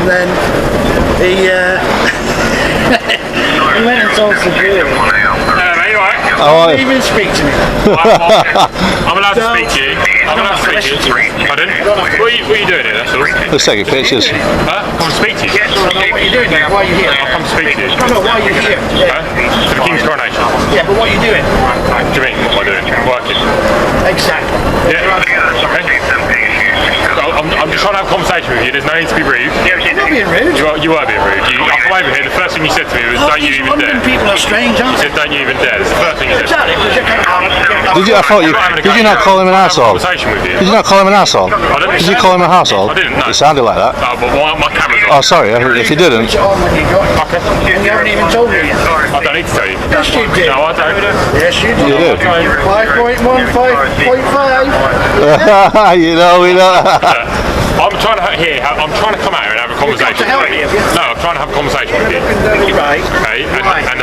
and then he he went and told security. Don't even speak to me. I'm allowed to speak to you. I'm allowed to speak to you. Pardon? What are you doing here, that's all? Let's take your pictures. Huh? Come and speak to you. What are you doing here? Why are you here? I'll come speak to you. No, why are you here? Huh? For the King's coronation. Yeah, but what are you doing? What do you mean, what am I doing? I'm working. Exactly. Yeah. Okay. I'm just trying to have a conversation with you. There's no need to be rude. I'm not being rude. You were being rude. I come over here, the first thing you said to me was, don't you even dare. London people are strange, aren't You they? said, don't you even dare. That's the first thing you said. Exactly. Did you? I thought you. Did you not call him an asshole? Did you not call him an asshole? Did you call him an asshole? I didn't. No. It sounded like that. Oh, but my camera's on. Oh, sorry. If you didn't. Switch it on when you got it. Okay. And you haven't even told me yet. I don't need to tell you. Yes, you did. No, I don't. Yes, you did. You did. 5.1, 5.5. You know, we know. I'm trying to come out here and have a conversation. to help me, have you? No, I'm trying to have a conversation with you. Right. Okay, and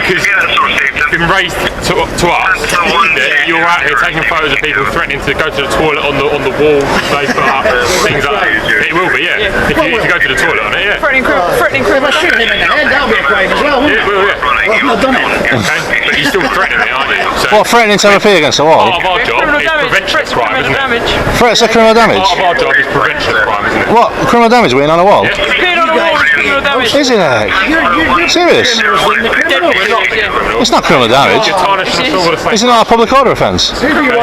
because it's been raised to us that you're out here taking photos of people threatening to go to the toilet on the wall they put up, things like that. It will be, yeah. If you go to the toilet on it, yeah. Threatening criminal. If I shoot him in the head, that'll be a crime as well, won't Yeah, it it? will, yeah. Well, I've not done it. Okay, but you're still threatening me, aren't you? So What, threatening to MFP against the wall? part of our job Criminal is damage. prevention of Threats of crime, criminal isn't it? damage. Threats of criminal damage? Part of our job is prevention of crime, isn't it? What? Criminal damage being on a wall? Yeah. Being on a wall is criminal damage. Isn't it? You're Serious? Dead criminals. It's not criminal damage. You're tarnishing us all with the same. Isn't it a public order offence? Damage.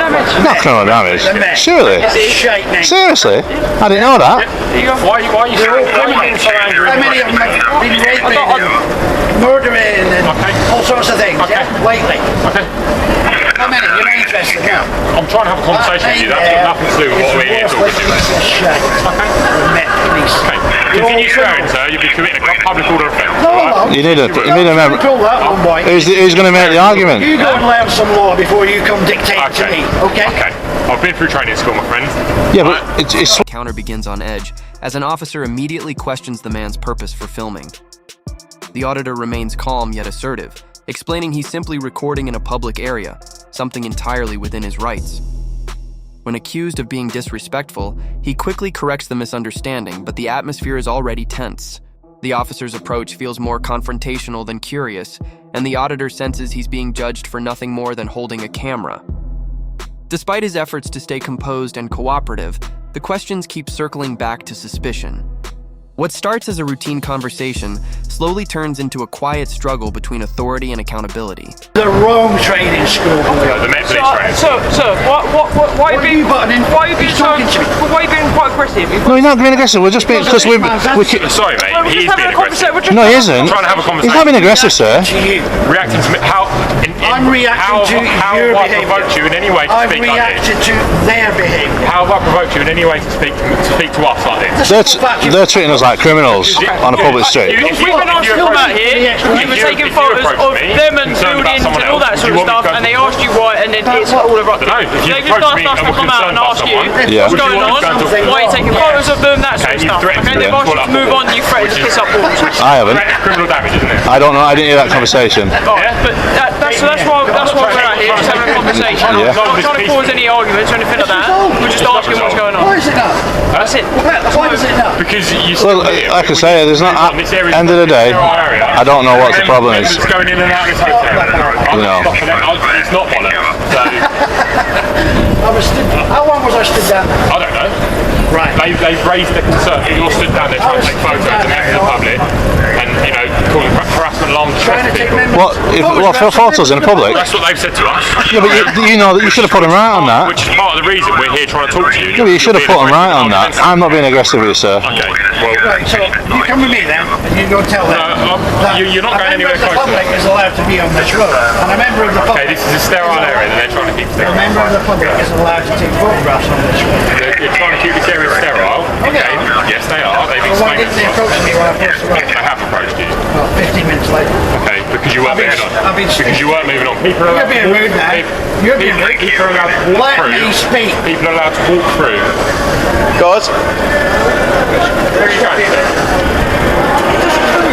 Not criminal damage. Surely? shite name. Seriously? I didn't know that. There you go. Why are you so angry? How many of them have been raping and murdering and all sorts of things, yeah? Lately. Okay. How many? You're not interested now? I'm trying to have a conversation with you. That's got nothing to do with what we're here talking to. Okay. Continue swearing, sir. You'll be committing a public order offence. No, You need a member. Control that one, boy. Who's going to make the argument? You go and learn some law before you come dictate to me, okay? Okay. I've been through training school, my friend. Yeah, but it's Counter begins on edge as an officer immediately questions the man's purpose for filming. The auditor remains calm yet assertive, explaining he's simply recording in a public area, something entirely within his rights. When accused of being disrespectful, he quickly corrects the misunderstanding, but the atmosphere is already tense. The officer's approach feels more confrontational than curious, and the auditor senses he's being judged for nothing more than holding a camera. Despite his efforts to stay composed and cooperative, the questions keep circling back to suspicion. What starts as a routine conversation slowly turns into a quiet struggle between authority and accountability. The wrong training school. The Met Police training. Sir, why are you being quite aggressive? no, he's not being aggressive. We're just being because we. Sorry, mate. He's being aggressive. No, he isn't. I'm trying to have a conversation. He's not being aggressive, sir. To you. Reacting to me. I'm reacting to how your have I behaviour. provoked you in any way to I've speak like reacted this? to their behaviour. How have I provoked you in any way to speak to us like this? They're treating us like criminals on a public street. We've been asked to film out here, we were taking photos of them and buildings and all that sort of stuff, and they asked you why, and then it's all of us. They've just asked us to come out and ask you what's going on, why are you taking photos of them, that sort of stuff. Okay, they've asked you to move on, you threatened to piss up walls. I haven't. Criminal damage, isn't it? I don't know. I didn't hear that conversation. But that's why we're out here, just having a conversation. Yeah. Not trying to cause any arguments or anything like that. We're just asking what's going on. Why is it not? That's it. Why is it not? Because you Well, like I say, there's not. At the end of the day, I don't know what the problem is. It's going in and out of this hotel. No. It's not bollocks. So, How long was I stood down there? I don't know. Right. They've raised the concern that you're stood down there trying to take photos and out in the public and, calling harassment alarm Trying to take members. What for photos in the public? That's what they've said to us. Yeah, but you know that you should have put him right on that. Which is part of the reason we're here trying to talk to you. Yeah, but you should have put him right on that. I'm not being aggressive with you, sir. Okay, well... Right, so you come with me then, and you go tell them that you're not going anywhere close to the public is allowed to be on this road, and a member of the public... Okay, this is a sterile area that they're trying to keep sterile. A member of the public is allowed to take photographs on this road. You're trying to keep this area sterile. Okay, yes they are. They've Well, why explained didn't they approach me when I first arrived? They have approached you. Well, 15 minutes later. Okay, because you weren't moving on. Because you weren't moving on. People are You're being rude now. You're being rude. People are allowed to walk Let through. me speak. People are allowed to walk through. God. Where are you going?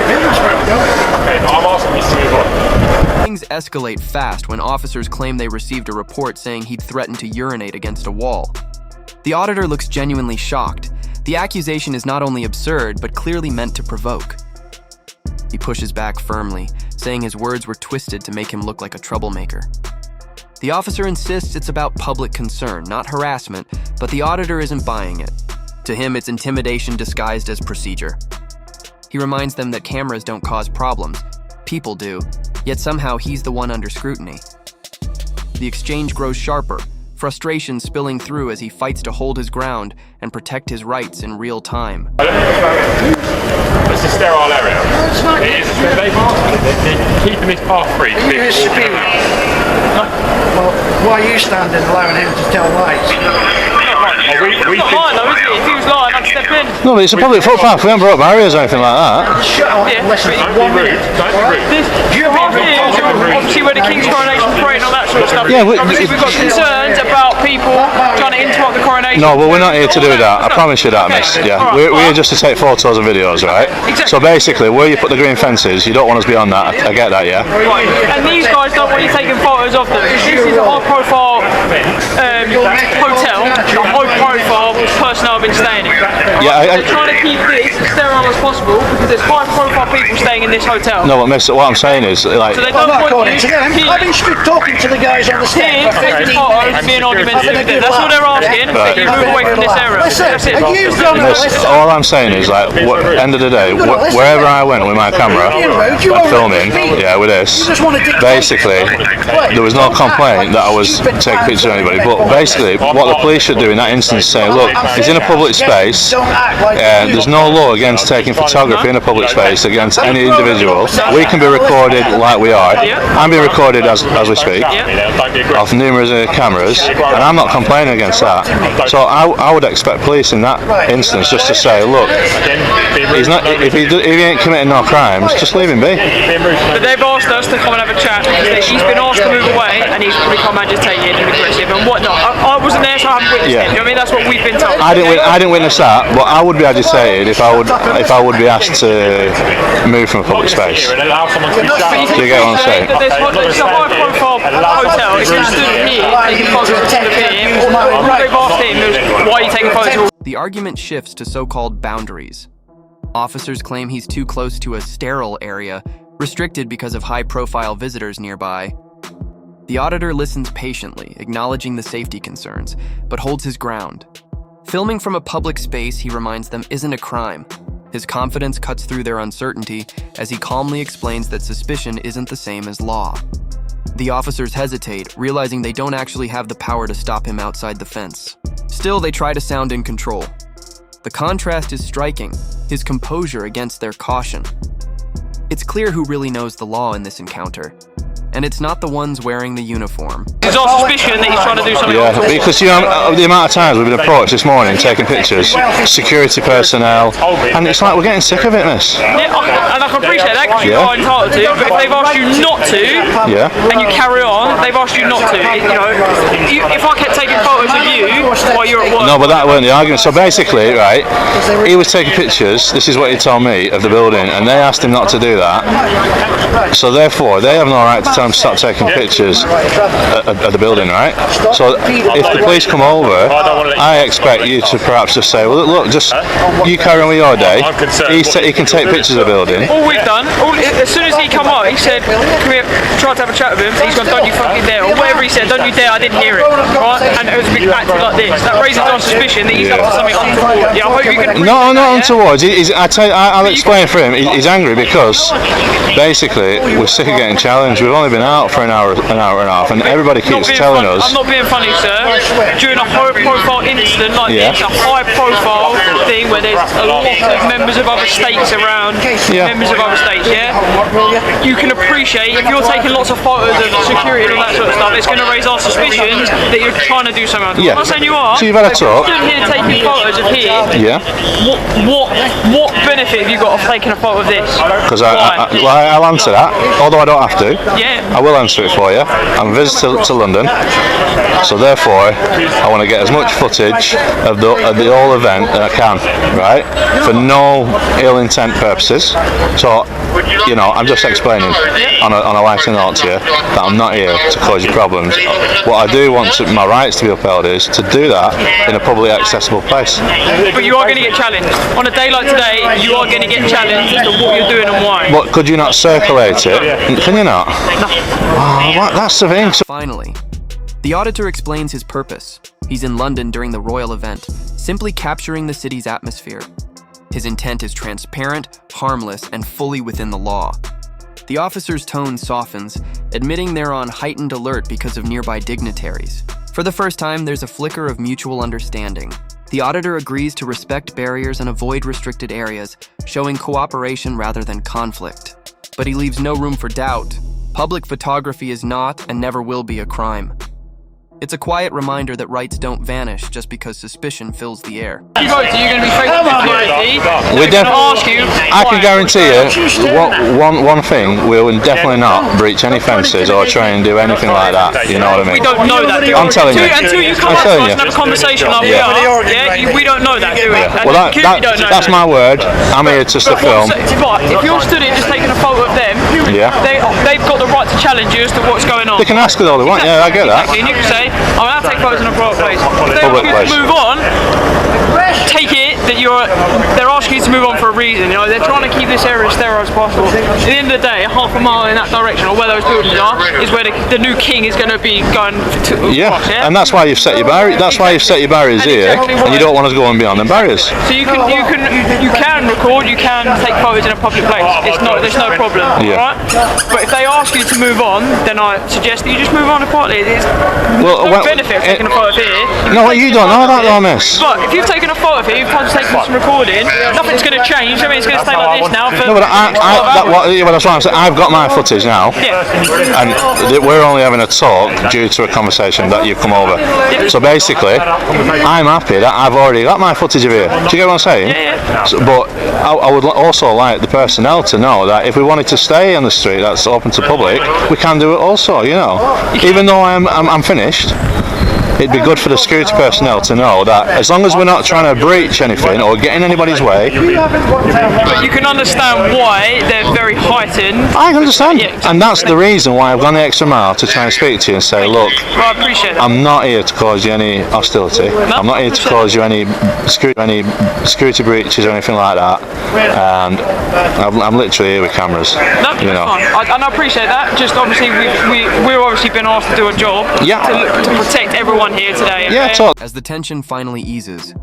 Okay, I'm asking you to move on. Things escalate fast when officers claim they received a report saying he'd threatened to urinate against a wall. The auditor looks genuinely shocked, The accusation is not only absurd, but clearly meant to provoke. He pushes back firmly, saying his words were twisted to make him look like a troublemaker. The officer insists it's about public concern, not harassment, but the auditor isn't buying it. To him, it's intimidation disguised as procedure. He reminds them that cameras don't cause problems, people do, yet somehow he's the one under scrutiny. The exchange grows sharper, frustration spilling through as he fights to hold his ground and protect his rights in real time. It's a sterile area. It is. They've asked me, they're keeping this path free. You're superior. Well, why are you standing allowing him to tell lies? We It's not lying though, is it? If he was lying, I'd step in. No, but it's a public footpath. We haven't brought barriers or anything like that. Shut up and listen. Don't be rude. Don't be rude. This path here is obviously where the King's coronation parade and all that sort of stuff. Yeah, obviously we've got concerns about people trying to interrupt the coronation. No, well, we're not here to do that. I promise you that, miss. Yeah, we're here just to take photos and videos, right? Exactly. So basically, where you put the green fences, you don't want us beyond that. I get that, yeah? Right. And these guys don't want you taking photos of them. This is a high-profile hotel, a high-profile personnel have been staying in. Yeah, They're trying to keep this as sterile as possible because there's high-profile people staying in this hotel. No, but miss, what I'm saying is, like... So they I'm don't not want according you to them. I've been talking to the guys on the here, stand. taking photos, being argumentative. That's all they're asking. Right. You move away from this area. That's it. Are you going to Miss, listen? all I'm saying is, like, end of the day, wherever I went with my camera, like filming, yeah, with this, basically, there was no complaint that I was taking pictures of anybody, but basically, what the police should do in that instance is say, look, he's in a public space, there's no law against taking photography in a public space against any individual. We can be recorded like we are. I'm being recorded as we speak, off numerous cameras, and I'm not complaining against that. So I would expect police in that instance just to say, look, he's not, if he ain't committing no crimes, just leave him be. But they've asked us to come and have a chat because he's been asked to move away and he's become agitated and aggressive and whatnot. I wasn't there, so I haven't witnessed it. You know what I mean? That's what we've been told. I didn't witness that, but I would be agitated if I would be asked to move from a public space. Do you get what I'm saying? It's a high-profile hotel. If you stood here taking photos of him, all they've asked him is, why are you taking photos? The argument shifts to so-called boundaries. Officers claim he's too close to a sterile area, restricted because of high-profile visitors nearby. The auditor listens patiently, acknowledging the safety concerns, but holds his ground. Filming from a public space, he reminds them, isn't a crime. His confidence cuts through their uncertainty as he calmly explains that suspicion isn't the same as law. The officers hesitate, realizing they don't actually have the power to stop him outside the fence. Still, they try to sound in control. The contrast is striking, his composure against their caution. It's clear who really knows the law in this encounter, and it's not the ones wearing the uniform. There's our suspicion that he's trying to do something. Yeah, because you know the amount of times we've been approached this morning taking pictures, security personnel, and it's like we're getting sick of it, miss. Yeah, and I can appreciate that because you are entitled to, but if they've asked you not to, and you carry on, they've asked you not to. If I kept taking photos of you while you're at work... No, but that weren't the argument. So basically, right, he was taking pictures, this is what he told me, of the building, and they asked him not to do that. So therefore, they have no right to tell him to stop taking pictures at the building, right? So if the police come over, I expect you to perhaps just say, well, look, just you carry on with your day. He can take pictures of the building. All we've done, as soon as he come out, he said, come here, tried to have a chat with him, he's gone, don't you fucking dare, or whatever he said, don't you dare, I didn't hear it, right? And it was acted like this. That raises our suspicion that he's up to something untoward. Yeah, I hope you can... No, not untoward. I'll explain for him. He's angry because basically we're sick of getting challenged. We've only been out for an hour and a half, and everybody keeps telling us. I'm not being funny, sir. During a high-profile incident like this, a high-profile thing where there's a lot of members of other states around, members of other states, you can appreciate if you're taking lots of photos of security and all that sort of stuff, it's going to raise our suspicions that you're trying to do something. I'm not saying you are. So you've had a talk. Stood here taking photos of here. Yeah. What benefit have you got of taking a photo of this? Because I'll answer that, although I don't have to. Yeah. I will answer it for you. I'm a visitor to London, so therefore I want to get as much footage of the whole event that I can, right? For no ill intent purposes. So you know, I'm just explaining on a lighter note to you that I'm not here to cause you problems. What I do want my rights to be upheld is to do that in a publicly accessible place. But you are going to get challenged. On a day like today, you are going to get challenged as to what you're doing and why. But could you not circulate it? Can you not? No. Oh, that's the thing. Finally, the auditor explains his purpose. He's in London during the royal event, simply capturing the city's atmosphere. His intent is transparent, harmless, and fully within the law. The officer's tone softens, admitting they're on heightened alert because of nearby dignitaries. For the first time, there's a flicker of mutual understanding. The auditor agrees to respect barriers and avoid restricted areas, showing cooperation rather than conflict. But he leaves no room for doubt. Public photography is not and never will be a crime. It's a quiet reminder that rights don't vanish just because suspicion fills the air. You're going to be faced with security. We're I can guarantee you one thing, we'll definitely not breach any fences or try and do anything like that. You know what I mean? We don't know that, do we? I'm telling you. Until you come up to us and have a conversation like we are, we don't know that, do we? Well, that's my word. I'm here just to film. But if you're stood here just taking a photo of them, they've got the right to challenge you as to what's going on. They can ask it all they want. Yeah, I get that. And you can say, I'm going to take photos in a private place. If they ask you to move on, take it that they're asking you to move on for a reason. You know, they're trying to keep this area as sterile as possible. At the end of the day, half a mile in that direction, or where those buildings are, is where the new king is going to be going to cross, and that's why you've set your barriers. That's why you've set your barriers here, and you don't want us going beyond the barriers. So you can record, you can take photos in a public place. There's no problem, right? But if they ask you to move on, then I suggest that you just move on quietly. There's no benefit of taking a photo of here. No, you don't know that though, miss. But if you've taken a photo of here, you've taken some recording, nothing's going to change. I mean, it's going to stay like this now. No, but that's what I'm saying. I've got my footage now, and we're only having a talk due to a conversation that you've come over. So basically, I'm happy that I've already got my footage of here. Do you get what I'm saying? So, but I would also like the personnel to know that if we wanted to stay on the street that's open to public, we can do it also. You know, even though I'm finished. It'd be good for the security personnel to know that as long as we're not trying to breach anything or get in anybody's way. But you can understand why they're very heightened. I understand. And that's the reason why I've gone the extra mile to try and speak to you and say, look, I appreciate that. I'm not here to cause you any hostility. I'm not here to cause you any security breaches or anything like that. And I'm literally here with cameras. No, you know. Fine. And I appreciate that. Just obviously, we've obviously been asked to do a job to protect everyone here today. Okay? As the tension finally eases,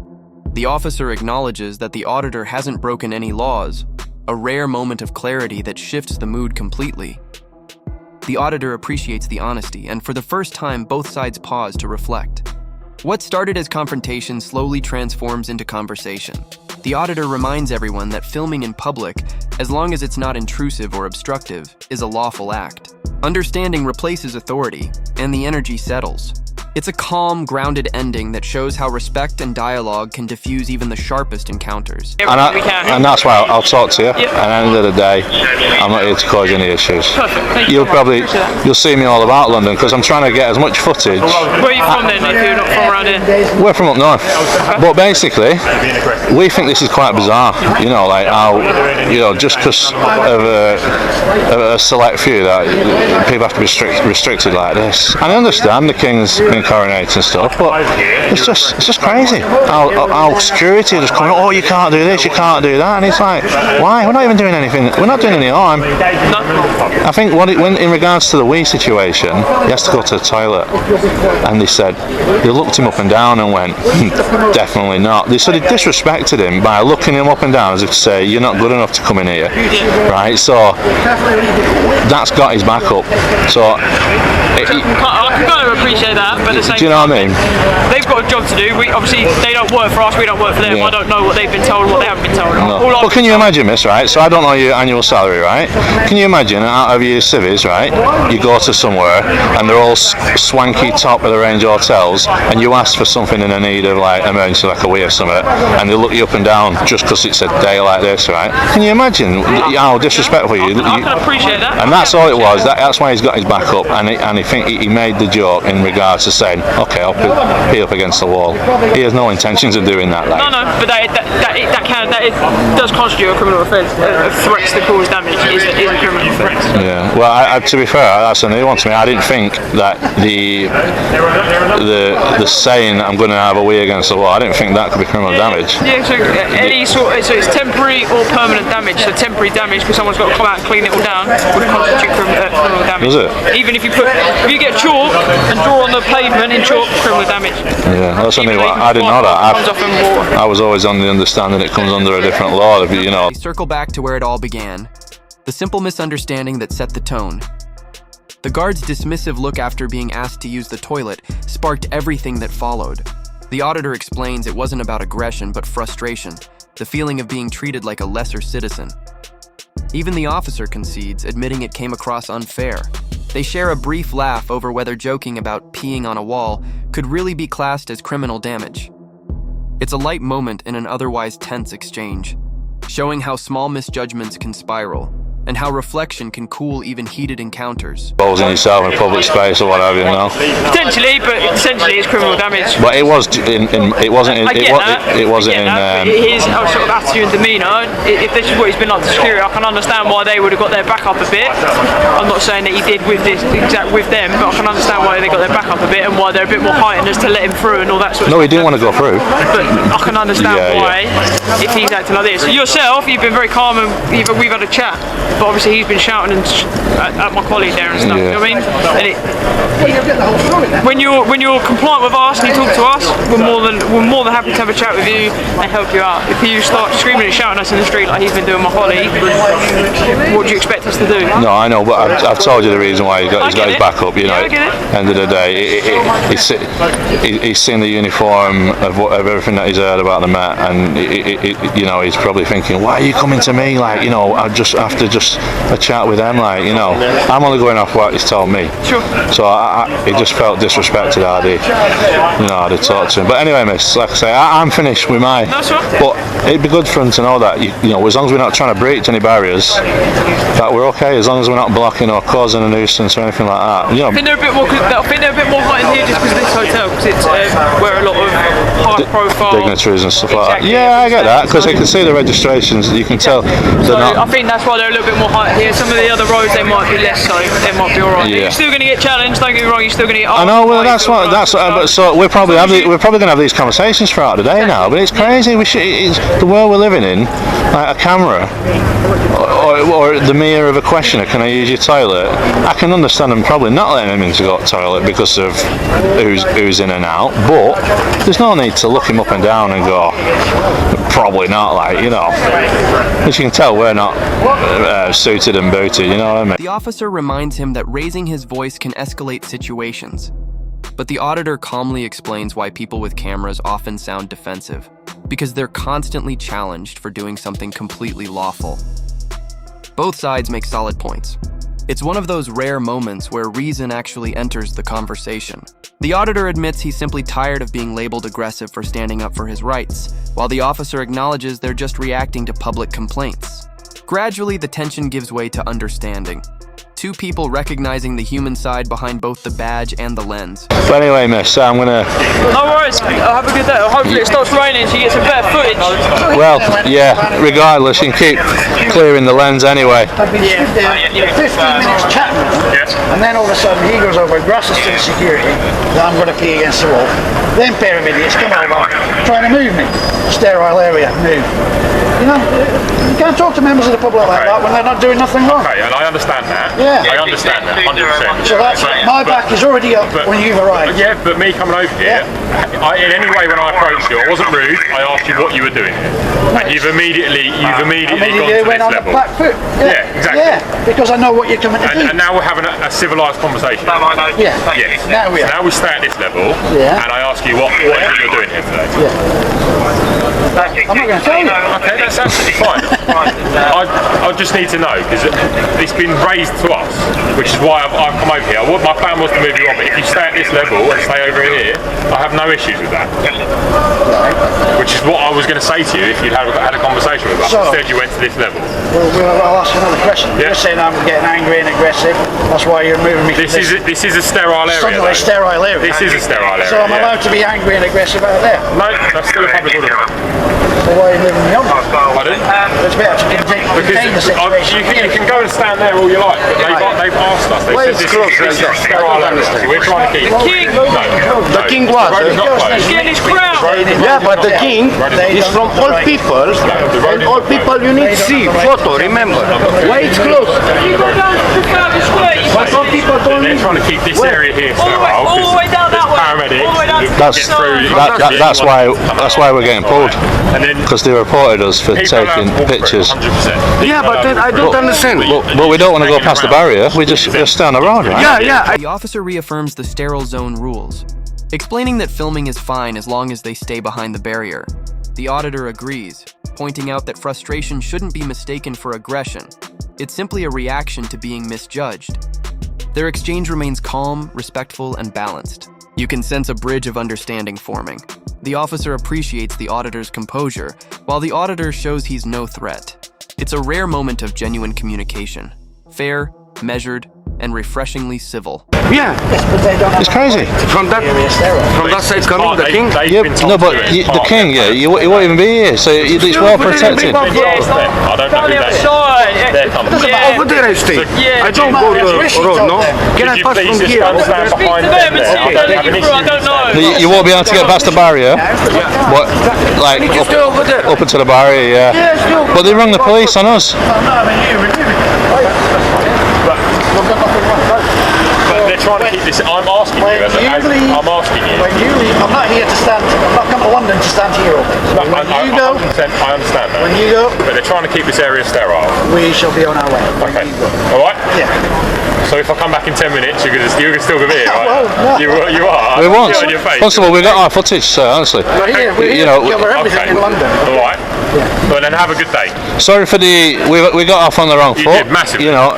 the officer acknowledges that the auditor hasn't broken any laws, a rare moment of clarity that shifts the mood completely. The auditor appreciates the honesty, and for the first time, both sides pause to reflect. What started as confrontation slowly transforms into conversation. The auditor reminds everyone that filming in public, as long as it's not intrusive or obstructive, is a lawful act. Understanding replaces authority, and the energy settles. It's a calm, grounded ending that shows how respect and dialogue can diffuse even the sharpest encounters. And that's why I'll talk to you. And at the end of the day, I'm not here to cause any issues. Perfect. You'll see me all about London because I'm trying to get as much footage. Where are you from then, if you're not from around here? We're from up north. But basically, we think this is quite bizarre. You know, like how, you know, just because of a select few that people have to be restricted like this. And I understand the king's been coronated and stuff, but it's just crazy how security just coming, oh, you can't do this, you can't do that, and it's like, why? We're not even doing anything, we're not doing any harm. I think when in regards to the wee situation, he has to go to the toilet, and they looked him up and down and went, definitely not. They sort of disrespected him by looking him up and down as if to say, you're not good enough to come in here, right? So that's got his back up. So I can kind of appreciate that, but at the same time, do you know what I mean? They've got a job to do. Obviously, they don't work for us, we don't work for them. I don't know what they've been told, what they haven't been told. No. But can you imagine this, right? So I don't know your annual salary, right? Can you imagine out of your civvies, right? You go to somewhere and they're all swanky top of the range hotels, and you ask for something in a need of like emergency, like a wee or something, and they look you up and down just because it's a day like this, right? Can you imagine how disrespectful you? I can appreciate that. And that's all it was. That's why he's got his back up, and he made the joke in regards to saying, okay, I'll be up against the wall. He has no intentions of doing that. No, but that does constitute a criminal offence. Threats to cause damage is a criminal offence. Yeah. Well, to be fair, that's a new one to me. I didn't think that the saying I'm going to have a wee against the wall, I didn't think that could be criminal damage. Yeah. So it's temporary or permanent damage. So temporary damage because someone's got to come out and clean it all down would constitute criminal damage. Does it? Even if you get chalk and draw on the pavement in chalk, criminal damage. Yeah, that's only what I didn't know that. I was always on the understanding it comes under a different law. You know. We circle back to where it all began. The simple misunderstanding that set the tone. The guard's dismissive look after being asked to use the toilet sparked everything that followed. The auditor explains it wasn't about aggression but frustration, the feeling of being treated like a lesser citizen. Even the officer concedes, admitting it came across unfair. They share a brief laugh over whether joking about peeing on a wall could really be classed as criminal damage. It's a light moment in an otherwise tense exchange, showing how small misjudgments can spiral, and how reflection can cool even heated encounters. Exposing yourself in public space or whatever, you know. Potentially, but essentially it's criminal damage. But it wasn't in his sort of attitude and demeanour. If this is what he's been like to security, I can understand why they would have got their back up a bit. I'm not saying that he did with them, but I can understand why they got their back up a bit and why they're a bit more heightened as to let him through and all that sort of stuff. No, he didn't want to go through. But I can understand why, if he's acting like this. Yourself, you've been very calm and we've had a chat. But obviously he's been shouting at my colleague there and stuff. You know what I mean? And when you're compliant with us and you talk to us, we're more than happy to have a chat with you and help you out. If you start screaming and shouting at us in the street like he's been doing my colleague, what do you expect us to do? No, I know, but I've told you the reason why he's got his back up. You know, I get it. End of the day, he's seen the uniform of everything that he's heard about the Met, and you know, he's probably thinking, why are you coming to me? Like, you know, I just after just a chat with them, like, you know, I'm only going off what he's told me. Sure. So he just felt disrespected how they talked to him. But anyway, miss, like I say, I'm finished with my. That's right. But it'd be good for him to know that you know, as long as we're not trying to breach any barriers, that we're okay. As long as we're not blocking or causing a nuisance or anything like that. You know. I think they're a bit more heightened here just because of this hotel, because it's where a lot of high-profile dignitaries and stuff like that. Yeah, I get that, because they can see the registrations. You can tell they're not. I think that's why they're a little bit more heightened here. Some of the other roads they might be less so. They might be alright. Yeah. You're still going to get challenged. Don't get me wrong. You're still going to get. I know. Well, that's what. But so we're probably going to have these conversations throughout the day now. But it's crazy. It's the world we're living in. Like a camera or the mirror of a questioner. Can I use your toilet? I can understand them probably not letting him into the toilet because of who's in and out. But there's no need to look him up and down and go, probably not. Like, you know, as you can tell, we're not suited and booted. You know what I mean? The officer reminds him that raising his voice can escalate situations. But the auditor calmly explains why people with cameras often sound defensive, because they're constantly challenged for doing something completely lawful. Both sides make solid points. It's one of those rare moments where reason actually enters the conversation. The auditor admits he's simply tired of being labeled aggressive for standing up for his rights, while the officer acknowledges they're just reacting to public complaints. Gradually, the tension gives way to understanding. Two people recognizing the human side behind both the badge and the lens. But anyway, miss, I'm gonna. No worries. Have a good day. Hopefully it stops raining so you get some better footage. Well, yeah. Regardless, you can keep clearing the lens anyway. 15 minutes chatting with him, and then all of a sudden he goes over, grasses to the security that I'm going to pee against the wall. Then pair of idiots come over, trying to move me. Sterile area, move. You know, you can't talk to members of the public like that when they're not doing nothing wrong. Okay, and I understand that. Yeah. I understand that, 100%. So that's my back is already up when you've arrived. Yeah, but me coming over here, in any way when I approached you, I wasn't rude. I asked you what you were doing here, and you've immediately gone to this went on level. the back foot. Yeah, exactly. Yeah, because I know what you're coming to do. And now we're having a civilised conversation. Yeah. Yes. Now we are. Now we stay at this level, Yeah. and I ask you what is it you're doing here today. I'm not going to tell you. Okay, that's absolutely fine. I just need to know, because it's been raised to us, which is why I've come over here. My plan was to move you on, but if you stay at this level and stay over here, I have no issues with that. Which is what I was going to say to you if you'd had a conversation with us. So, instead you went to this level. Well, I'll ask another question. Yeah. You're saying I'm getting angry and aggressive. That's why you're moving me. This is a sterile area. Suddenly a sterile area. This is a sterile area. So I'm allowed to be angry and aggressive out there. No, that's still a public order. So why are you moving me on? Pardon? It's it's better to contain the situation. You can go and stand there all you like, but they've asked us. They said this is a sterile area, so we're trying to keep... The king what? He's getting his crown. Yeah, but the king is from all people, and all people you need to see, photo, remember. Why it's closed? You go down to Trafalgar Square, you But some people don't They're need trying to keep this area here all the way down that way. paramedics. All the way down to That's why we're getting pulled. And then Because they reported us for taking pictures. 100%. Yeah, but then I don't understand. But we don't want to go past the barrier. We just stay on the road, right? Yeah. The officer reaffirms the sterile zone rules, explaining that filming is fine as long as they stay behind the barrier. The auditor agrees, pointing out that frustration shouldn't be mistaken for aggression. It's simply a reaction to being misjudged. Their exchange remains calm, respectful, and balanced. You can sense a bridge of understanding forming. The officer appreciates the auditor's composure, while the auditor shows he's no threat. It's a rare moment of genuine communication. Fair, measured, and refreshingly civil. Yeah. It's crazy. From that side coming, the king. No, but the king, you won't even be here, so it's well protected. Yeah, it's not I don't down know the who other they side. Over there I stay. Yeah. I don't go to the road, no? Can I pass from here? Speak to them and see if they'll let you through, I don't know. You won't be able to get past the barrier. What, like Stay over there. up into the barrier, yeah. But they rang the police on us. But they're trying to keep this. I'm asking you. I'm asking you. When you leave, I'm not here to stand. I'm not coming to London to stand here all day. When you go, 100%, I understand that. when you go, But they're trying to keep this area sterile. we shall be on our way. When Okay. you go. All right. Yeah. So if I come back in 10 minutes, you're gonna still be here, right? Well, no. You are. We won't. On your face. First of all, we got our footage, so honestly. We're here. We're You here. know, Yeah, we're everything in London. All right. Well, then have a good day. Sorry for we got off on the wrong You foot. did, massively. You know,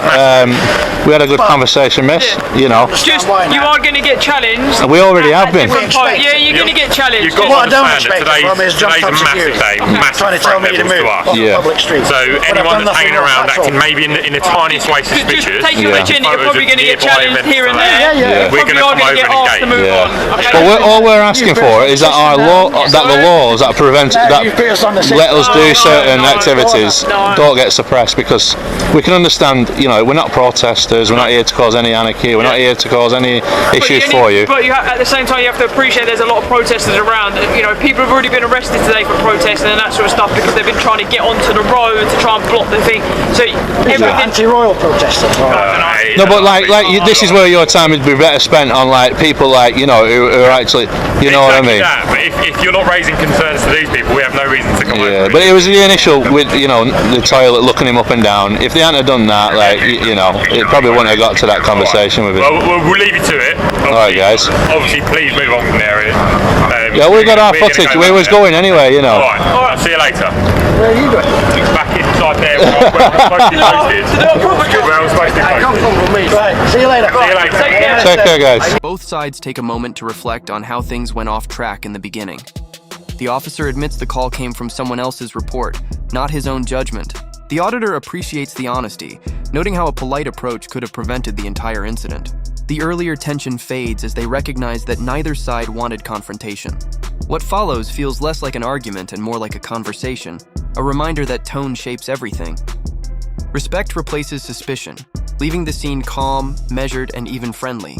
we had a good conversation, miss. You know, Just, you are going to get challenged. we already have been. Yeah, you're going to get challenged. You've got What I to don't understand expect that from is jump today's a on massive security. day, massive Trying to tell me to threat move levels to us. on the Yeah. public street. So When I've anyone done that's hanging nothing wrong, around that that's can all. maybe in the tiniest way suspicious. Take your Yeah. virginity, you're probably going to get Nearby challenged events here and like there. that. Yeah. We're Probably going to are come going to over get and asked to move engage. on. Okay? But all we're asking for is that our law, that the laws that you've put us on the let us do No, certain no, activities no. don't get suppressed, because we can understand. You know, we're not protesters. We're not here to cause any anarchy. We're not here to cause any issues for you. But at the same time, you have to appreciate there's a lot of protesters around. You know, people have already been arrested today for protesting and that sort of stuff because they've been trying to get onto the road to try and block the thing. So everything. Anti-royal protesters. No, but this is where your time would be better spent on like people like who are actually, you know what I mean. That, but if you're not raising concerns to these people, we have no reason to come over. Yeah, but it was the initial with the toilet looking him up and down. If they hadn't have done that, like it probably wouldn't have got to that conversation with him. Well, we'll leave you to it. Alright, guys. Obviously, please move on from there. Yeah, we got our we're gonna footage. go We was back there. going anyway, you know. Alright, I'll see you later. Where are you going? Back inside there where I'm supposed to be posted. Where I'm supposed to be posted. Right. See you later. See you later. Take care. Take care, guys. Both sides take a moment to reflect on how things went off track in the beginning. The officer admits the call came from someone else's report, not his own judgment. The auditor appreciates the honesty, noting how a polite approach could have prevented the entire incident. The earlier tension fades as they recognize that neither side wanted confrontation. What follows feels less like an argument and more like a conversation, a reminder that tone shapes everything. Respect replaces suspicion, leaving the scene calm, measured, and even friendly.